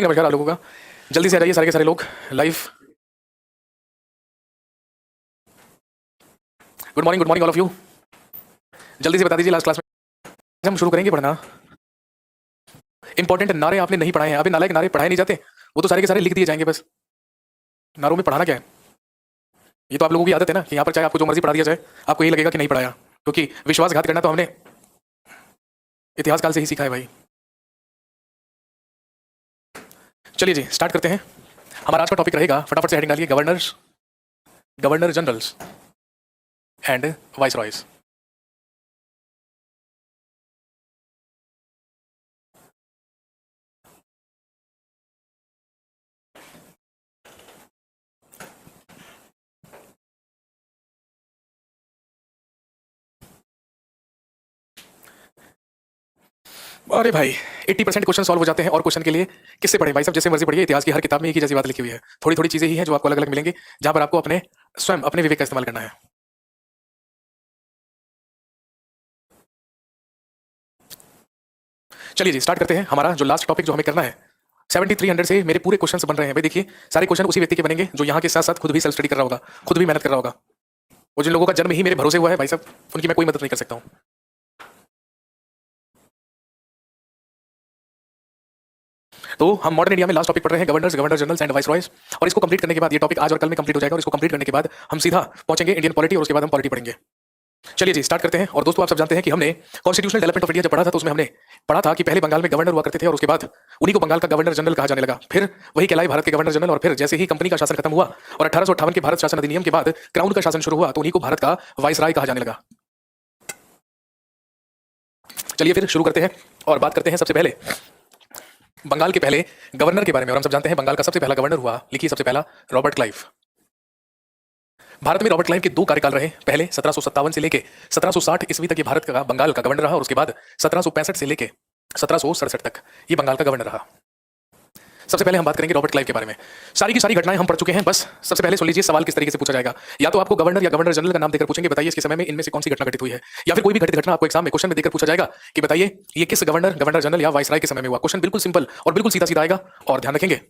नमस्कार आप लोगों का। जल्दी से आ जाइए सारे के सारे लोग live. Good morning all of you. जल्दी से बता दीजिए लास्ट क्लास में हम शुरू करेंगे पढ़ना। इंपॉर्टेंट नारे आपने नहीं पढ़ाए हैं। अभी नालायक नारे पढ़ाए नहीं जाते, वो तो सारे के सारे लिख दिए जाएंगे। बस नारों में पढ़ाना क्या है, ये तो आप लोगों की आदत है ना कि यहाँ पर चाहे आपको जो मर्जी पढ़ा दिया जाए आपको यही लगेगा कि नहीं पढ़ाया, क्योंकि विश्वासघात करना तो हमने इतिहास काल से ही सीखा है भाई। चलिए जी स्टार्ट करते हैं। हमारा आज का टॉपिक रहेगा, फटाफट से हेडिंग डालिए, गवर्नर जनरल्स एंड वाइसरॉयज। अरे भाई 80% क्वेश्चन सॉल्व हो जाते हैं, और क्वेश्चन के लिए किससे पढ़े भाई साहब, जैसे मर्जी पढ़िए। इतिहास की हर किताब में एक ही जैसी बात लिखी हुई है, थोड़ी थोड़ी चीजें ही हैं जो आपको अलग अलग मिलेंगी, जहां पर आपको अपने स्वयं अपने विवेक का इस्तेमाल करना है। चलिए जी स्टार्ट करते हैं। हमारा जो लास्ट टॉपिक जो हमें करना है, 7300 से मेरे पूरे क्वेश्चन बन रहे हैं भाई। देखिए सारे क्वेश्चन उसी व्यक्ति के बनेंगे जो यहाँ के साथ साथ खुद भी सेल्फ स्टडी कर रहा होगा, खुद भी मेहनत कर रहा होगा। और जिन लोगों का जन्म ही मेरे भरोसे हुआ है भाई साहब, उनकी मैं कोई मदद नहीं कर सकता हूँ। तो हम मॉडर्न इंडिया में लास्ट टॉपिक पढ़ रहे हैं, गवर्नर जनरल्स एंड वाइसरॉयज। और इसको कंप्लीट करने के बाद, ये टॉपिक आज और कल में कंप्लीट हो जाएगा, और इसको कंप्लीट करने के बाद हम सीधा पहुंचेंगे इंडियन पॉलिटी, और उसके बाद हम पॉलिटी पढ़ेंगे। चलिए जी स्टार्ट करते हैं। और दोस्तों आप सब जानते हैं कि हमने कॉन्स्टिट्यूशनल डेवलपमेंट ऑफ इंडिया जब पढ़ा था, तो उसमें हमने पढ़ा था कि पहले बंगाल में गवर्नर हुआ करते थे, और उसके बाद उन्हीं को बंगाल का गवर्नर जनरल कहा जाने लगा। फिर वही कहलाए भारत के गवर्नर जनरल, और फिर जैसे ही कंपनी का शासन खत्म हुआ और 1858 के भारत शासन अधिनियम के बाद क्राउन का शासन शुरू हुआ, तो उन्हीं को भारत का वाइसराय कहा जाने लगा। चलिए फिर शुरू करते हैं और बात करते हैं सबसे पहले बंगाल के पहले गवर्नर के बारे में। और हम सब जानते हैं बंगाल का सबसे पहला गवर्नर हुआ, लिखिए सबसे पहला, रॉबर्ट क्लाइव। भारत में रॉबर्ट क्लाइव के 2 कार्यकाल रहे। पहले 1757 से लेके 1760 ईस्वी तक ये भारत का बंगाल का गवर्नर रहा, और उसके बाद 1765 से लेके 1767 तक ये बंगाल का गवर्नर रहा। सबसे पहले हम बात करेंगे रॉबर्ट क्लाइव के बारे में। सारी की सारी घटनाएं हम पढ़ चुके हैं। बस सबसे पहले सुन लीजिए सवाल किस तरीके से पूछा जाएगा। या तो आपको गवर्नर या गवर्नर जनरल का नाम देकर पूछेंगे, बताइए इसके समय में इनमें से कौन सी घटना घटित हुई है। या फिर कोई भी घटित घटना आपको एग्जाम में क्वेश्चन में देकर पूछा जाएगा कि बताइए ये किस गवर्नर जनरल या वाइसराय के समय में हुआ। क्वेश्चन बिल्कुल सिंपल और बिल्कुल सीधा सीधा आएगा, और ध्यान रखेंगे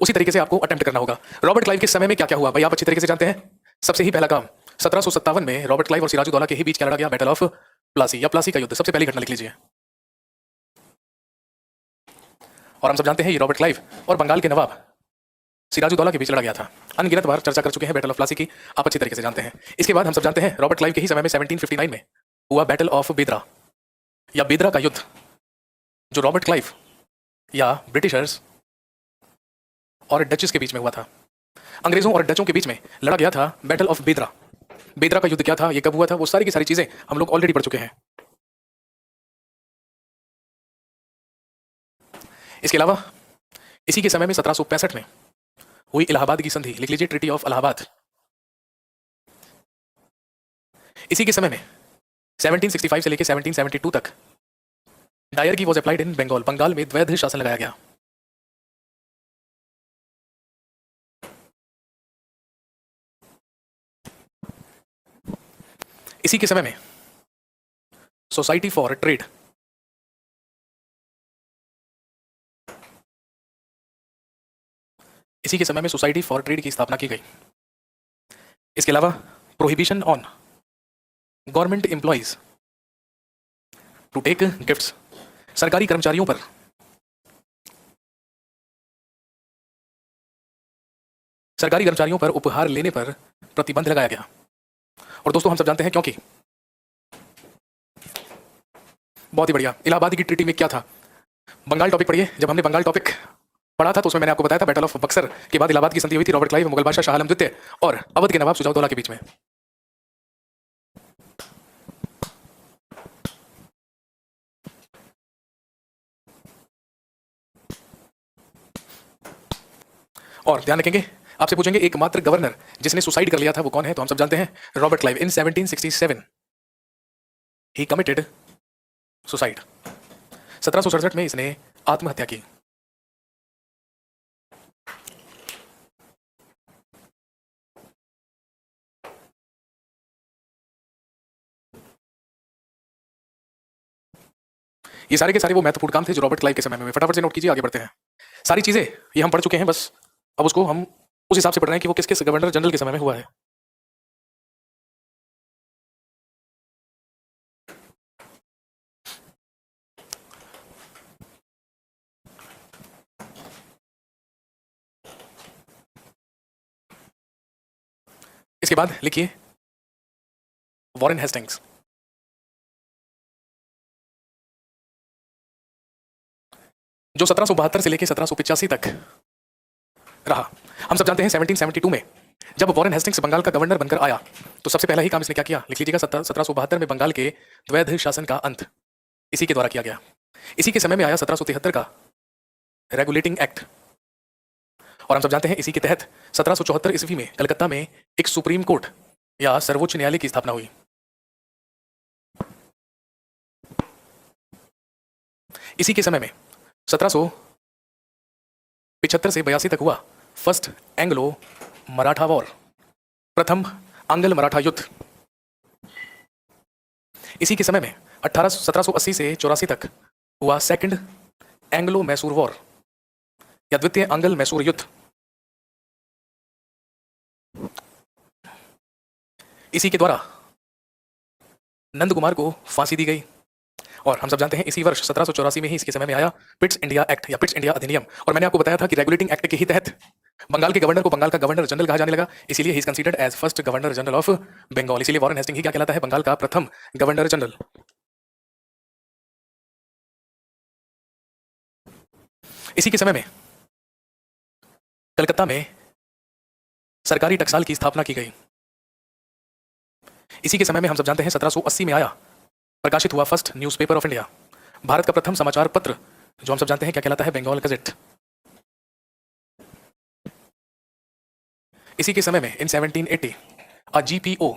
उसी तरीके से आपको अटेम्प्ट करना होगा। रॉबर्ट क्लाइव के समय में क्या क्या हुआ भाई आप अच्छी तरीके से जानते हैं। सबसे ही पहला काम, 1757 में रॉबर्ट क्लाइव और सिराजुद्दौला के ही बीच क्या लड़ा गया, बैटल ऑफ प्लासी या प्लासी का युद्ध। सबसे पहली घटना लिख लीजिए। और हम सब जानते हैं ये रॉबर्ट क्लाइव और बंगाल के नवाब सिराजुद्दौला के बीच लड़ा गया था। अनगिनत बार चर्चा कर चुके हैं बैटल ऑफ प्लासी की, आप अच्छी तरीके से जानते हैं। इसके बाद हम सब जानते हैं रॉबर्ट क्लाइव के ही समय में 1759 में हुआ बैटल ऑफ बेदरा या बेदरा का युद्ध, जो रॉबर्ट क्लाइव या ब्रिटिशर्स और डचेस के बीच में हुआ था। अंग्रेजों और डचों के बीच में लड़ा गया था बैटल ऑफ बेदरा। बेदरा का युद्ध क्या था, ये कब हुआ था, वो सारी की सारी चीजें हम लोग ऑलरेडी पढ़ चुके हैं। इसके अलावा इसी के समय में 1765 में हुई इलाहाबाद की संधि, लिख लीजिए ट्रीटी ऑफ इलाहाबाद। इसी के समय में 1765 से लेकर 1772 तक dyarchy was applied in Bengal, Bengal में द्वैध शासन लगाया गया। इसी के समय में सोसाइटी फॉर ट्रेड, इसी के समय में सोसाइटी फॉर ट्रेड की स्थापना की गई। इसके अलावा prohibition on government employees to take gifts, सरकारी कर्मचारियों पर उपहार लेने पर प्रतिबंध लगाया गया। और दोस्तों हम सब जानते हैं क्योंकि, बहुत ही बढ़िया, इलाहाबाद की ट्रीटी में क्या था। बंगाल टॉपिक पढ़िए। जब हमने बंगाल टॉपिक पढ़ा था तो उसमें मैंने आपको बताया था बैटल ऑफ बक्सर के बाद इलाहाबाद की संधि हुई थी रॉबर्ट क्लाइव, मुगल बादशाह शाह आलम द्वितीय और अवध के नवाब सुजाउद्दौला के बीच में। और ध्यान रखेंगे आपसे पूछेंगे एकमात्र गवर्नर जिसने सुसाइड कर लिया था वो कौन है, तो हम सब जानते हैं रॉबर्ट क्लाइव। इन 1767 ही कमिटेड सुसाइड। 1767 में इसने आत्महत्या की। ये सारे के सारे वो महत्वपूर्ण काम थे जो रॉबर्ट क्लाइव के समय में। फटाफट से नोट कीजिए, आगे बढ़ते हैं। सारी चीजें ये हम पढ़ चुके हैं, बस अब उसको हम उस हिसाब से पढ़ रहे हैं कि वो किस किस गवर्नर जनरल के समय में हुआ है। इसके बाद लिखिए वॉरेन हेस्टिंग्स। जो 1772 से लेकर 1785 तक रहा। हम सब जानते हैं 1772 में जब वॉरेन हेस्टिंग्स बंगाल का गवर्नर बनकर आया तो सबसे पहला ही काम इसने क्या किया, लिख लीजिएगा, 1772 में बंगाल के द्वैध शासन का अंत इसी के द्वारा किया गया। इसी के समय में आया 1773 का रेगुलेटिंग एक्ट, और हम सब जानते हैं इसी के तहत 1774 ईस्वी में कलकत्ता में एक सुप्रीम कोर्ट या सर्वोच्च न्यायालय की स्थापना हुई। इसी के समय में 1775 से 82 तक हुआ फर्स्ट एंग्लो मराठा वॉर, प्रथम आंग्ल मराठा युद्ध। इसी के समय में 1780 से 84 तक हुआ सेकंड एंग्लो मैसूर वॉर या द्वितीय आंग्ल मैसूर युद्ध। इसी के द्वारा नंद कुमार को फांसी दी गई, और हम सब जानते हैं इसी वर्ष 1784 में ही इसके समय में आया पिट्स इंडिया एक्ट या पिट्स इंडिया अधिनियम। और मैंने आपको बताया था कि रेगुलेटिंग एक्ट के ही तहत बंगाल के गवर्नर को बंगाल का गवर्नर जनरल कहा जाने लगा, इसीलिए he is considered as first Governor General of Bengal. इसीलिए वॉरेन हेस्टिंग्स ही क्या कहलाता है, बंगाल का प्रथम गवर्नर जनरल। इसी के समय में कलकत्ता में सरकारी टकसाल की स्थापना की गई। इसी के समय में हम सब जानते हैं 1780 में आया प्रकाशित हुआ first newspaper of India, Bharat का प्रथम समाचार पत्र, जो हम सब जानते हैं क्या कहलाता है, बंगाल गजेट। इसी के समय में इन 1780 अ जीपीओ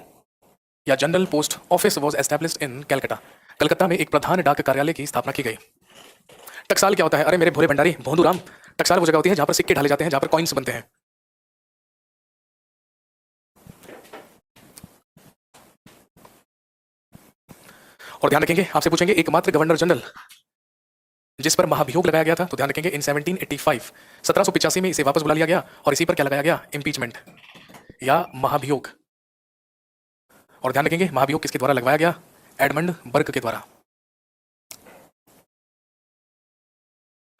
या general post office was established in Calcutta, Calcutta में एक प्रधान डाक कार्यालय की स्थापना की गई। टकसाल क्या होता है, अरे मेरे भोले भंडारी भोंदूराम, टकसाल वो जगह होती है जहां पर सिक्के ढाले जाते हैं, जहां पर कॉइन्स बनते हैं। और ध्यान रखेंगे, आपसे पूछेंगे एकमात्र गवर्नर जनरल जिस पर महाभियोग लगाया गया था, तो ध्यान रखेंगे इन 1785 1785 में इसे वापस बुला लिया गया, और इसी पर क्या लगाया गया, इम्पीचमेंट या महाभियोग। और ध्यान रखेंगे महाभियोग किसके द्वारा लगवाया गया, एडमंड बर्ग के द्वारा।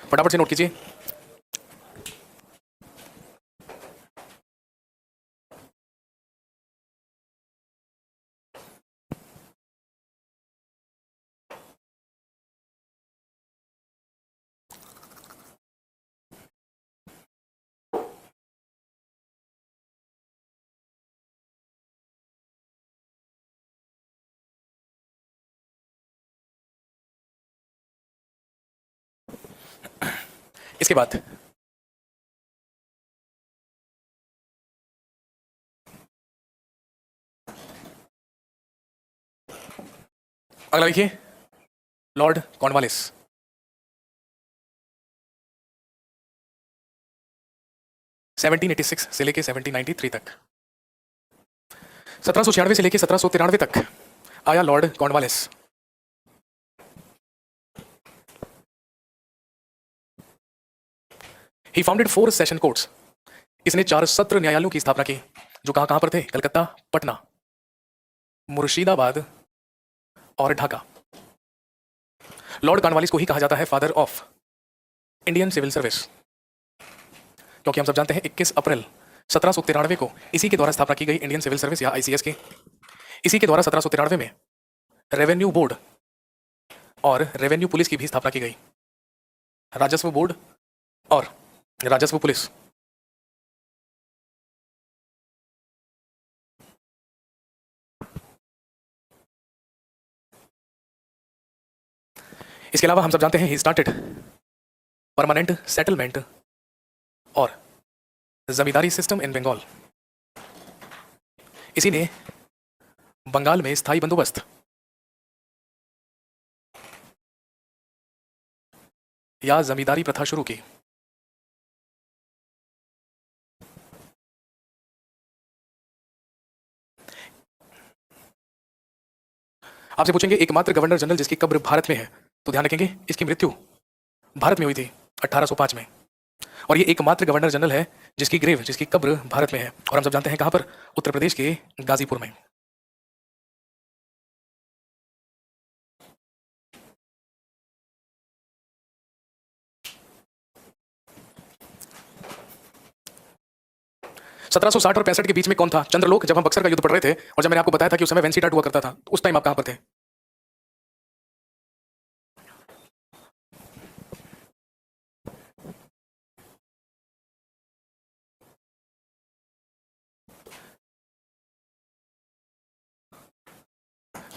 फटाफट से नोट कीजिए। इसके बाद अगला लिखिए लॉर्ड कॉर्नवालिस। सेवनटीन 1786 से लेके 1793 तक, 1796 से लेके 1793 तक आया लॉर्ड कॉर्नवालिस। ही फाउंडेड 4 सेशन कोर्ट्स, इसने 4 सत्र न्यायालयों की स्थापना की, जो कहां कहां पर थे, कलकत्ता, पटना, मुर्शिदाबाद और ढाका। लॉर्ड कॉर्नवालिस को ही कहा जाता है father of Indian civil service, क्योंकि हम सब जानते हैं 21 अप्रैल 1793 को इसी के द्वारा स्थापना की गई इंडियन सिविल सर्विस या आईसीएस की। इसी के द्वारा 1793 में रेवेन्यू बोर्ड और रेवेन्यू पुलिस की भी स्थापना की गई, राजस्व बोर्ड और राजस्व पुलिस। इसके अलावा हम सब जानते हैं ही स्टार्टेड परमानेंट सेटलमेंट और जमींदारी सिस्टम इन बंगाल। इसी ने बंगाल में स्थायी बंदोबस्त या जमींदारी प्रथा शुरू की। आपसे पूछेंगे एकमात्र गवर्नर जनरल जिसकी कब्र भारत में है, तो ध्यान रखेंगे इसकी मृत्यु भारत में हुई थी 1805 में। और ये एकमात्र गवर्नर जनरल है जिसकी ग्रेव, जिसकी कब्र भारत में है। और हम सब जानते हैं कहां पर, उत्तर प्रदेश के गाजीपुर में। सत्रह सौ साठ और 65 के बीच में कौन था चंद्रलोक, जब हम बक्सर का युद्ध पढ़ रहे थे और जब मैंने आपको बताया था कि उस समय वेंसीटाट हुआ करता था, तो उस टाइम आप कहां पर थे?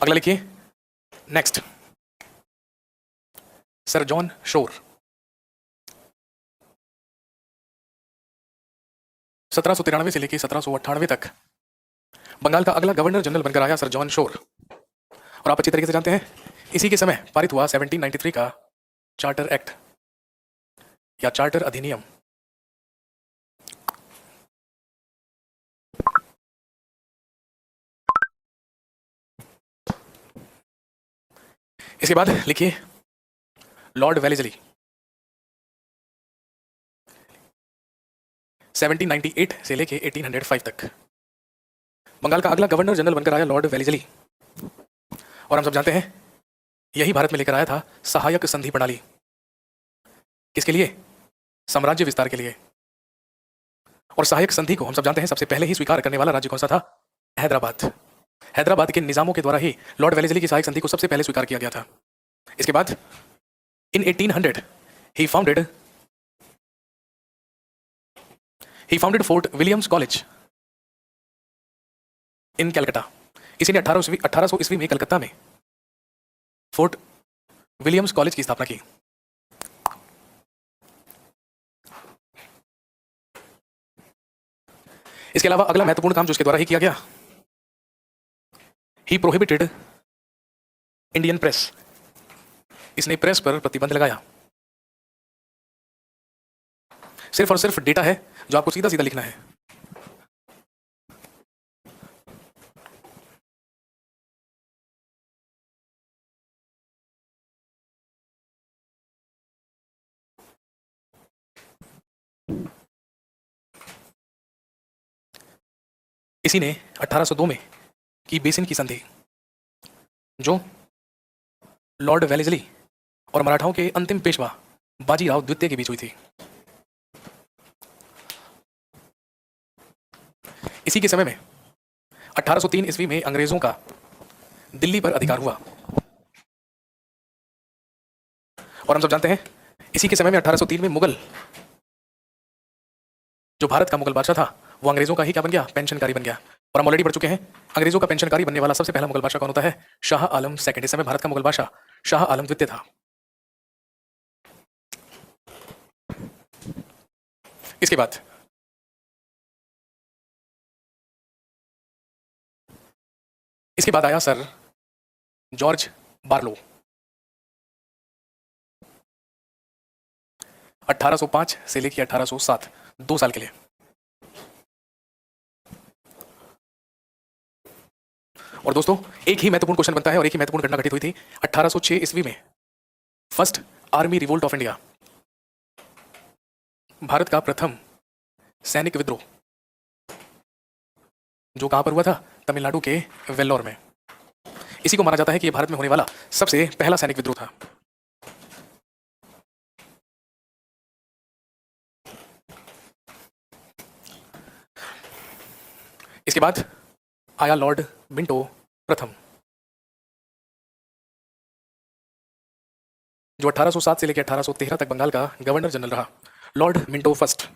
अगला लिखिए, नेक्स्ट, सर जॉन शोर। 1793 से लेकर 1798 तक बंगाल का अगला गवर्नर जनरल बनकर आया सर जॉन शोर। और आप अच्छी तरीके से जानते हैं इसी के समय पारित हुआ 1793 का चार्टर एक्ट या चार्टर अधिनियम। इसके बाद लिखिए लॉर्ड वेलेस्ली। 1798 से लेके 1805 तक बंगाल का अगला गवर्नर जनरल बनकर आया लॉर्ड वेलेस्ली। और हम सब जानते हैं यही भारत में लेकर आया था सहायक संधि प्रणाली। किसके लिए? साम्राज्य विस्तार के लिए। और सहायक संधि को हम सब जानते हैं सबसे पहले ही स्वीकार करने वाला राज्य कौन सा था? हैदराबाद। हैदराबाद के निजामों के द्वारा ही लॉर्ड वेलेस्ली की सहायक संधि को सबसे पहले स्वीकार किया गया था। इसके बाद in 1800 he founded fort Williams college in Calcutta. इसी ने 1800 ईस्वी में कलकत्ता में फोर्ट विलियम्स कॉलेज की स्थापना की। इसके अलावा अगला महत्वपूर्ण काम जो इसके द्वारा ही किया गया, ही प्रोहिबिटेड इंडियन प्रेस। इसने प्रेस पर प्रतिबंध लगाया। सिर्फ और सिर्फ डेटा है जो आपको सीधा सीधा लिखना है। इसी ने 1802 में की बेसिन की संधि, जो लॉर्ड वेलेस्ली और मराठाओं के अंतिम पेशवा बाजीराव द्वितीय के बीच हुई थी। इसी के समय में 1803 ईस्वी में अंग्रेजों का दिल्ली पर अधिकार हुआ। और हम सब जानते हैं इसी के समय में 1803 में मुगल, जो भारत का मुगल बादशाह था, वो अंग्रेजों का ही क्या बन गया? पेंशनकारी बन गया। और हम ऑलरेडी पढ़ चुके हैं अंग्रेजों का पेंशनकारी बनने वाला सबसे पहला मुगल बादशाह कौन होता है? शाह आलम सेकंड। इस समय भारत का मुगल बादशाह शाह आलम द्वितीय था। इसके बाद आया सर जॉर्ज बार्लो। 1805 से लेकर 1807, 2 साल के लिए। और दोस्तों एक ही महत्वपूर्ण क्वेश्चन बनता है और एक ही महत्वपूर्ण घटना घटित हुई थी 1806 ईस्वी में, first army revolt of India, Bharat का प्रथम सैनिक विद्रोह, जो कहां पर हुआ था? तमिलनाडु के वेल्लोर में। इसी को माना जाता है कि यह भारत में होने वाला सबसे पहला सैनिक विद्रोह था। इसके बाद आया लॉर्ड मिंटो प्रथम, जो 1807 से लेकर 1813 तक बंगाल का गवर्नर जनरल रहा। Lord Minto first.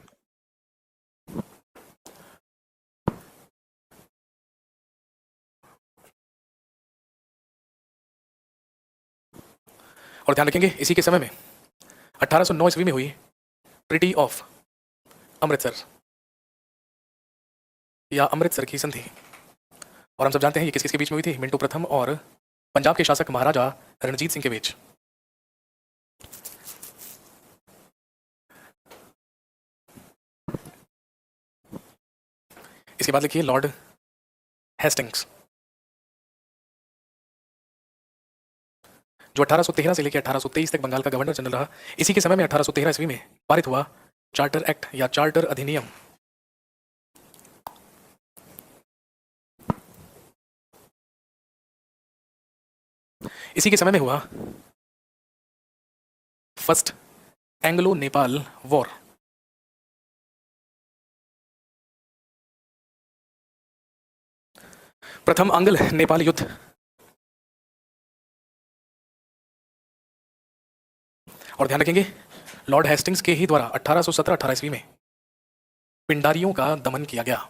और ध्यान रखेंगे इसी के समय में 1809 ईस्वी में हुई ट्रीटी ऑफ अमृतसर या अमृतसर की संधि। और हम सब जानते हैं ये किस किसके बीच में हुई थी? मिंटो प्रथम और पंजाब के शासक महाराजा रणजीत सिंह के बीच। इसके बाद लिखिए लॉर्ड हेस्टिंग्स, जो 1813 से लेकर 1823 तक बंगाल का गवर्नर जनरल रहा। इसी के समय में 1813 ईस्वी में पारित हुआ चार्टर एक्ट या चार्टर अधिनियम इसी के समय में हुआ फर्स्ट एंग्लो नेपाल वॉर। प्रथम आंग्ल नेपाल युद्ध। और ध्यान रखेंगे लॉर्ड हेस्टिंग्स के ही द्वारा 1817-18 ईस्वी में पिंडारियों का दमन किया गया।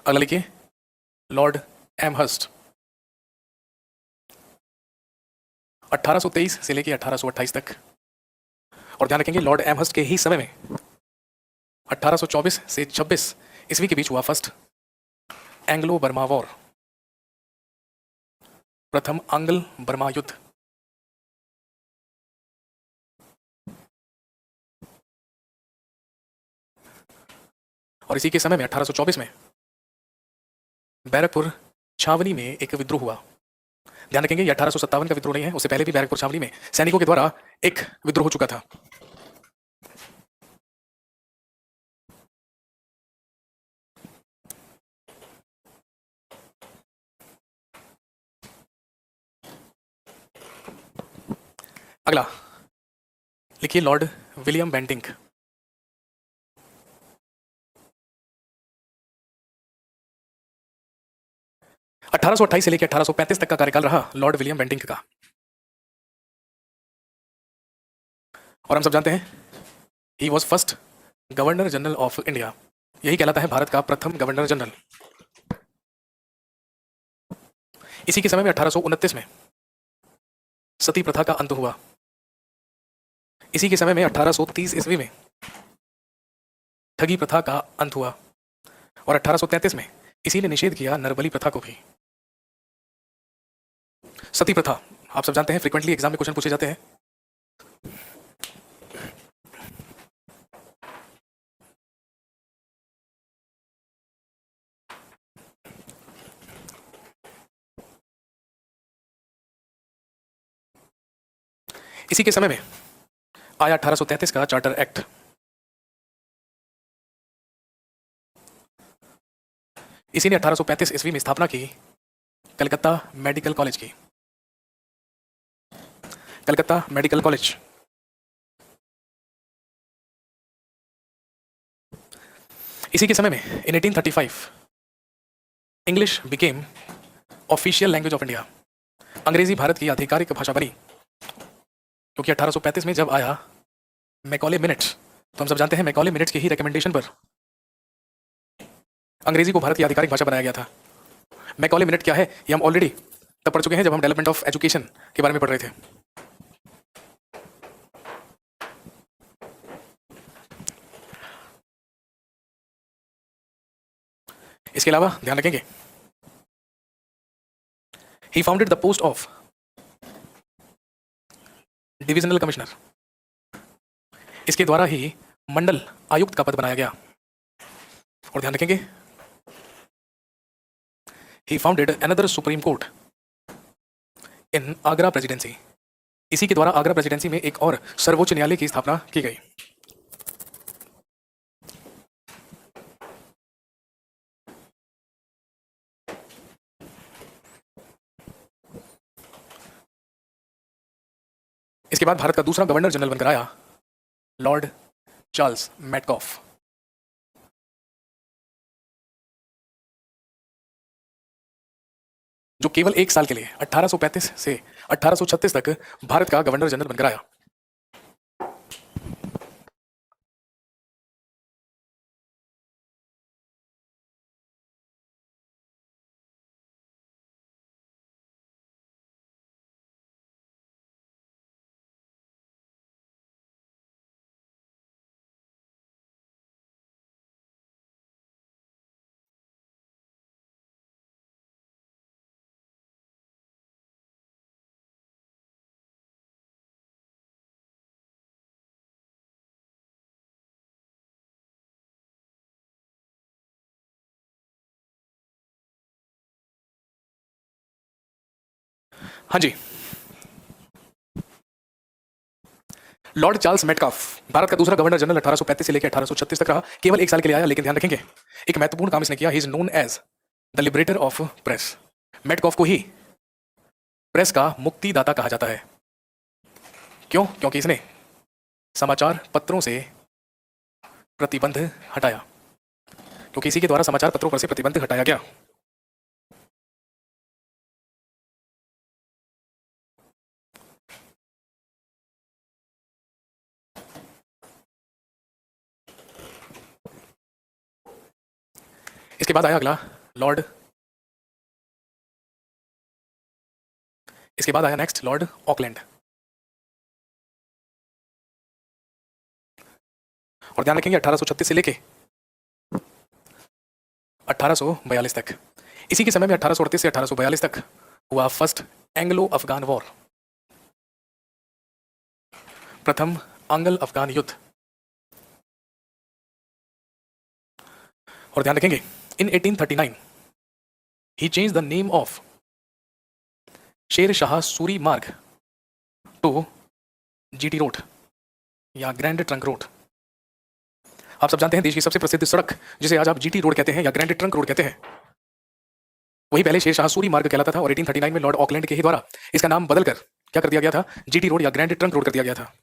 अगला लिखिए लॉर्ड एमहर्स्ट 1823 से लेकर 1828 तक। और ध्यान रखेंगे लॉर्ड एमहर्स्ट के ही समय में 1824 से 26 ईस्वी के बीच हुआ फर्स्ट एंग्लो बर्मा वॉर, प्रथम आंग्ल बर्मा युद्ध। और इसी के समय में 1824 में बैरकपुर छावनी में एक विद्रोह हुआ। ध्यान रखेंगे ये 1857 का विद्रोह नहीं है, उससे पहले भी बैरकपुर छावनी में सैनिकों के द्वारा एक विद्रोह हो चुका था। अगला लिखिए लॉर्ड विलियम बेंटिंक 1828 से लेकर 1835 तक का कार्यकाल रहा लॉर्ड विलियम बेंटिंक का। और हम सब जानते हैं he was first Governor General of India, यही कहलाता है भारत का प्रथम गवर्नर जनरल। इसी के समय में 1829 में सती प्रथा का अंत हुआ। इसी के समय में 1830 ईस्वी में ठगी प्रथा का अंत हुआ। और 1833 में इसी ने निषेध किया नरबली प्रथा को भी। सती प्रथा आप सब जानते हैं, फ्रीक्वेंटली एग्जाम में क्वेश्चन पूछे जाते हैं। इसी के समय में आया 1833 का चार्टर एक्ट। इसी ने 1835 ईस्वी में स्थापना की कलकत्ता मेडिकल कॉलेज की। Calcutta medical college. इसी के समय में इन 1835 English became official language of India, अंग्रेजी भारत की आधिकारिक भाषा बनी। क्योंकि 1835 में जब आया मैकॉले मिनट्स, तो हम सब जानते हैं मैकॉले मिनट्स की ही रिकमेंडेशन पर अंग्रेजी को भारत की आधिकारिक भाषा बनाया गया था। मैकॉले मिनट क्या है ये हम ऑलरेडी तब पढ़ चुके हैं जब हम डेवलपमेंट ऑफ एजुकेशन के बारे में पढ़ रहे थे। इसके अलावा ध्यान रखेंगे he founded the post of divisional commissioner, इसके द्वारा ही मंडल आयुक्त का पद बनाया गया। और ध्यान रखेंगे he founded another supreme court in Agra presidency, इसी के द्वारा आगरा प्रेसिडेंसी में एक और सर्वोच्च न्यायालय की स्थापना की गई। इसके बाद भारत का दूसरा गवर्नर जनरल बनकर आया लॉर्ड चार्ल्स मैटकॉफ। जो केवल एक साल के लिए 1835 से 1836 तक भारत का गवर्नर जनरल बनकर आया। हाँ जी। लॉर्ड चार्ल्स मेटकाफ भारत का दूसरा गवर्नर जनरल 1835 से लेकर 1836 तक रहा। केवल एक साल के लिए आया, लेकिन ध्यान रखेंगे एक महत्वपूर्ण काम इसने किया। He is known as the liberator of press. Metcalfe को ही प्रेस का मुक्तिदाता कहा जाता है। क्यों? क्योंकि इसने समाचार पत्रों से प्रतिबंध हटाया। क्योंकि इसी के द्वारा समाचार पत्रों पर से प्रतिबंध हटाया गया। इसके बाद आया अगला लॉर्ड, इसके बाद आया नेक्स्ट लॉर्ड ऑकलैंड। और ध्यान रखेंगे 1836 से लेके 1842 तक। इसी के समय में 1838 से 1842 तक हुआ फर्स्ट एंग्लो अफगान वॉर, प्रथम अंगल अफगान युद्ध। और ध्यान रखेंगे इन 1839 ही change the name of Sher Shah Suri मार्ग टू जीटी रोड या ग्रैंड ट्रंक रोड। आप सब जानते हैं देश की सबसे प्रसिद्ध सड़क जिसे आज आप जीटी रोड कहते हैं या ग्रैंड ट्रंक रोड कहते हैं, वही पहले शेर शाह सूरी मार्ग कहलाता था। और 1839 में लॉर्ड ऑकलैंड के ही द्वारा इसका नाम बदलकर क्या कर दिया गया था? जीटी रोड या ग्रैंड ट्रंक रोड कर दिया गया था।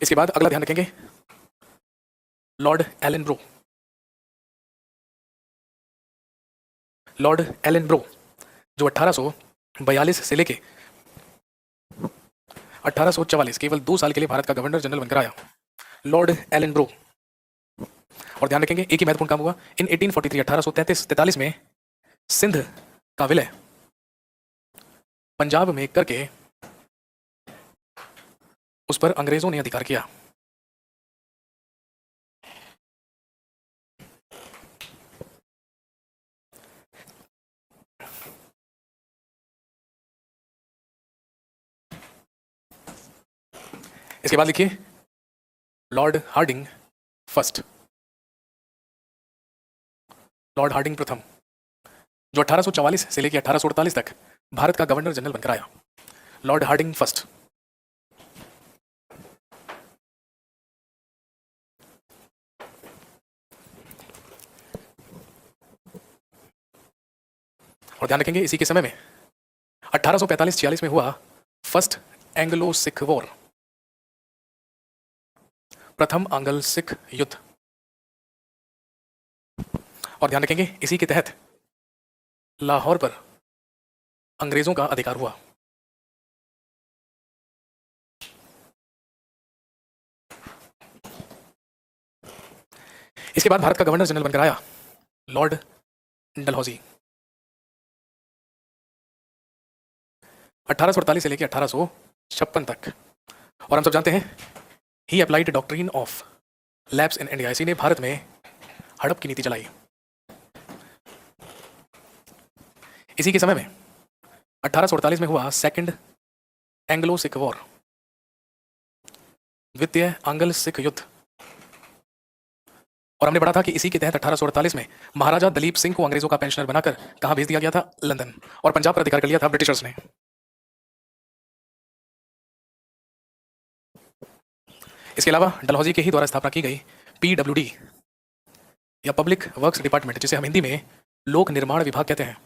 इसके बाद अगला ध्यान रखेंगे Lord Ellenborough. Lord Ellenborough जो 1842 से लेके 1844 केवल 2 साल के लिए भारत का गवर्नर जनरल बनकर आया, लॉर्ड एलन ब्रो। और ध्यान रखेंगे एक ही महत्वपूर्ण काम हुआ इन 1843 1843 में सिंध का विलय पंजाब में करके उस पर अंग्रेजों ने अधिकार किया। इसके बाद लिखिए Lord Hardinge first, Lord Hardinge प्रथम जो 1844 से लेकर 1848 तक भारत का गवर्नर जनरल बनकर आया, लॉर्ड हार्डिंग फर्स्ट। और ध्यान रखेंगे इसी के समय में 1845-46 में हुआ फर्स्ट एंग्लो सिख वॉर, प्रथम आंग्ल सिख युद्ध। और ध्यान रखेंगे इसी के तहत लाहौर पर अंग्रेजों का अधिकार हुआ। इसके बाद भारत का गवर्नर जनरल बनकर आया लॉर्ड डलहौजी। 1848 से लेकर 1856 तक। और हम सब जानते हैं he applied doctrine of lapse in India. इसी ने भारत में हड़प की नीति चलाई। इसी के समय में 1848 में हुआ सेकंड एंग्लो सिख वॉर, द्वितीय आंग्ल सिख युद्ध। और हमने पढ़ा था कि इसी के तहत 1848 में महाराजा दलीप सिंह को अंग्रेजों का पेंशनर बनाकर कहां भेज दिया गया था? लंदन। और पंजाब पर अधिकार कर लिया था ब्रिटिशर्स ने। इसके अलावा डलहौजी के ही द्वारा स्थापना की गई PWD या पब्लिक वर्क्स डिपार्टमेंट, जिसे हम हिंदी में लोक निर्माण विभाग कहते हैं,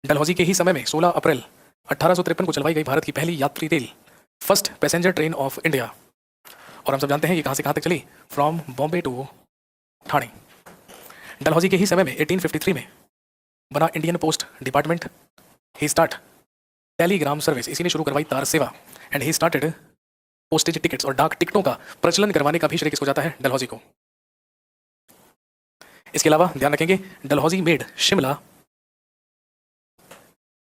डलहौजी के ही समय में 16 अप्रैल 1853 को चलवाई गई भारत की पहली यात्री rail, first passenger train of India. और हम सब जानते हैं ये कहां से कहां तक चली? From Bombay to Thane. Dalhousie के ही समय में 1853 में बना Indian post department. He start telegram service, इसी ने शुरू करवाई तार सेवा। And he started postage tickets, और डाक टिकटों का प्रचलन करवाने का भी श्रेय किसको जाता है? डलहौजी को। इसके अलावा ध्यान रखेंगे Dalhousie made Shimla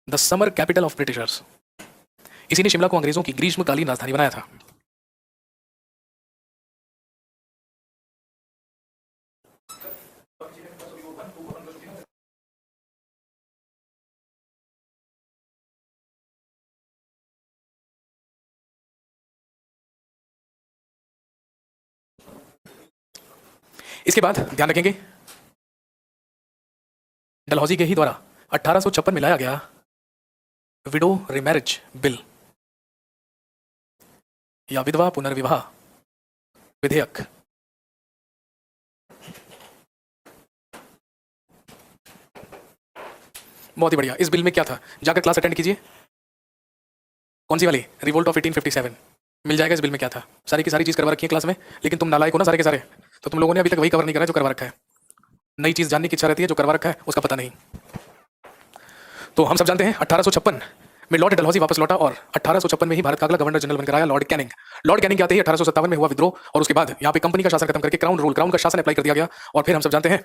the summer capital of Britishers. इसी ने शिमला को अंग्रेजों की ग्रीष्मकालीन राजधानी बनाया था। इसके बाद ध्यान रखेंगे डलहौजी के ही द्वारा 1856 में लाया गया विडो रिमैरिज बिल या विधवा पुनर्विवाह विधेयक बहुत ही बढ़िया। इस बिल में क्या था, जाकर क्लास अटेंड कीजिए। कौन सी वाली, रिवोल्ट ऑफ 1857। मिल जाएगा इस बिल में क्या था, सारी की सारी चीज करवा रखी है क्लास में, लेकिन तुम नालायक हो ना सारे के सारे, तो तुम लोगों ने अभी तक वही कवर नहीं करा जो करवा रखा है। नई चीज जानने की इच्छा रहती है, जो करवा रखा है उसका पता नहीं। तो हम सब जानते हैं 1856 में लॉर्ड डलहौजी वापस लौटा और 1856 में ही भारत का अगला गवर्नर जनरल बनकर आया लॉर्ड कैनिंग। लॉर्ड कैनिंग के आते ही 1857 में हुआ विद्रोह और उसके बाद यहाँ पे कंपनी का शासन खत्म करके क्राउन का शासन अप्लाई कर दिया गया। और फिर हम सब जानते हैं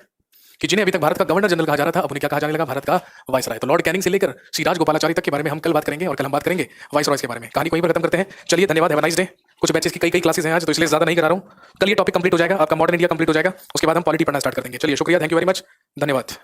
कि जिन्हें अभी तक भारत का गवर्नर जनरल कहा जा रहा था, अब उन्हें क्या कहा जाने लगा, भारत का वाइसराय। तो लॉर्ड कैनिंग से लेकर सिराज गोपालाचारी तक के बारे में हम कल बात करेंगे और कल हम बात करेंगे वाइसरॉयज के बारे में। कहानी को यहीं पर खत्म करते हैं। चलिए, धन्यवाद, हैव अ नाइस डे। कुछ बैचेस की कई क्लासेस हैं आज, तो इसलिए ज्यादा नहीं करा रहा हूं। कल ये टॉपिक कंप्लीट हो जाएगा, आपका मॉडर्न इंडिया कंप्लीट हो जाएगा, उसके बाद हम पॉलिटी पढ़ना स्टार्ट कर देंगे। चलिए, शुक्रिया, थैंक यू वेरी मच, धन्यवाद।